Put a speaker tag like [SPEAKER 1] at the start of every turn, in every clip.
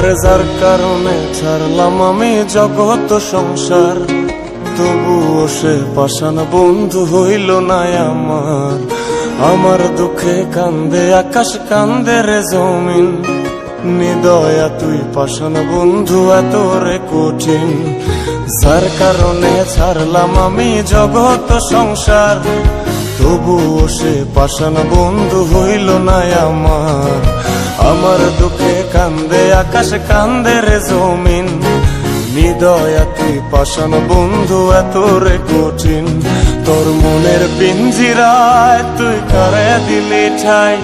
[SPEAKER 1] আরে যার কারণে ছাড়লাম আমি জগৎ সংসার, তবুও সে পাষাণ বন্ধু হইল না আমার। আমার দুঃখে কান্দে আকাশ, কান্দে রে জমিন, নিদয়া তুই পাষাণ বন্ধু এত রে কঠিন। যার কারণে ছাড়লাম আমি জগৎ সংসার, তবুও সে পাষাণ বন্ধু হইল না আমার। আমার দুঃখে কান্দে আকাশ, কান্দে রে জমিন, নিদয়া তুই পাষাণ বন্ধু এত রে কঠিন। তোর মনের পিঞ্জিরায় তুই কারে দিলি ঠাই,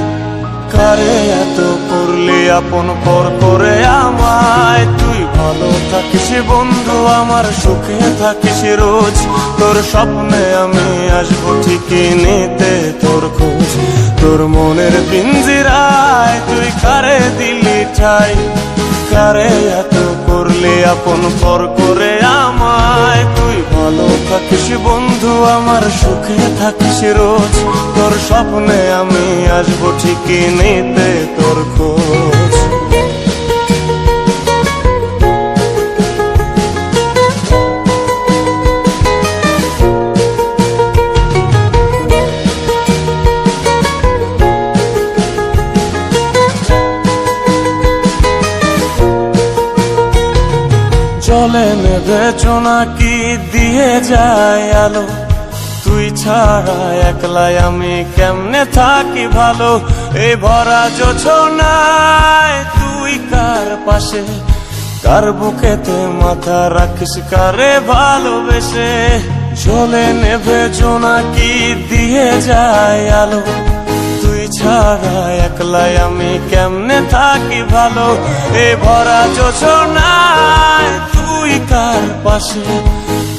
[SPEAKER 1] কারে এত করলি আপন পর করে আমায়। তুই ভালো থাকিস বন্ধু, আমার সুখে থাকিস রোজ, তোর স্বপ্নে আমি আসবো ঠিকই নিতে তোর খোঁজ। তোর মনের পিঞ্জিরায় তুই কারে দিলি ঠাই, কারে এত করলি আপন পর করে আমায়। তুই ভালো থাকিস বন্ধু, আমার সুখে থাকিস রোজ, তোর স্বপ্নে আমি আসবো ঠিকই নিতে তোর খোঁজ। জলে নেবে জোনাকি দিয়ে যায় আলো, তুই ছাড়া একলাই আমি কেমনে থাকি ভালো। এই ভরা জোছনায় তুই কার পাশে, কার বুকেতে মাথা রাখিস কারে ভালোবেসে। জলে নেবে জোনাকি দিয়ে যায় আলো, তুই ছাড়া একলাই আমি কেমনে থাকি ভালো। এ ভরা জোছনায় তুই কার পাশে,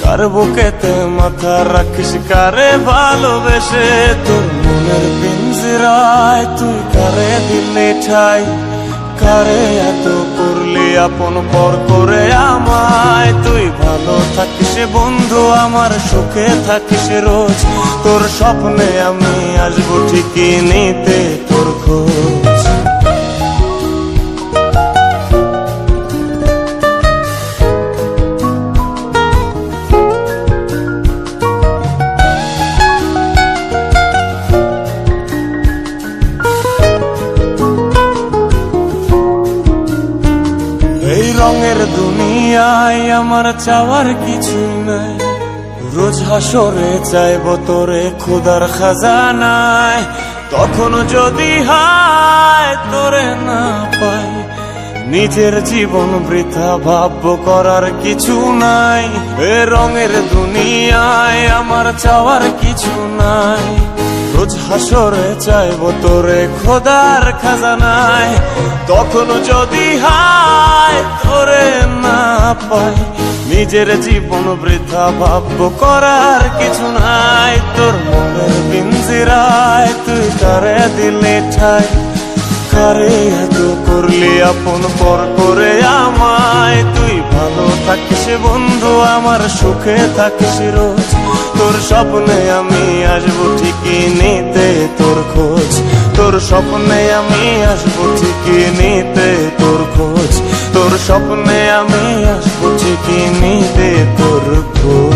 [SPEAKER 1] কার বুকেতে মাথা রাখিস কারে ভালোবেসে। তোর মনের পিঞ্জিরায় তুই কারে দিলি ঠাই, কারে এত করলি আপন পর করে আমায়। তুই ভালো থাকিস বন্ধু, আমার সুখে থাকিস রোজ, তোর স্বপ্নে আমি আসবো ঠিকই নিতে তোর খোঁজ। এই রঙের দুনিয়ায় আমার চাওয়ার কিছুই নাই, রোজ হাসরে চাইব তোরে খোদার খাজানায়। তখন যদি হায় তোরে না পাই, নিজের জীবন বৃথা ভাববো করার কিছু নাই। এ রঙের দুনিয়ায় আমার চাওয়ার কিছু নাই, রোজ হাসরে চাইব তোরে খোদার খাজানায়। তখন যদি হায় তোরে না পাই, নিজের জীবন বৃথা ভাববো করার কিছু নাই। তোর মনের পিঞ্জিরায় তুই কারে দিলি ঠাই, কারে এত করলি আপন পর করে আমায়। তুই ভালো থাকিস বন্ধু, আমার সুখে থাকিস রোজ, তোর স্বপ্নে আমি আসবো ঠিকই নিতে তোর খোঁজ। তোর স্বপ্নে আমি আসবো ঠিকই নিতে তোর খোঁজ, তোর স্বপ্নে আমি আসবো ঠিকই নিতে তোর খোঁজ।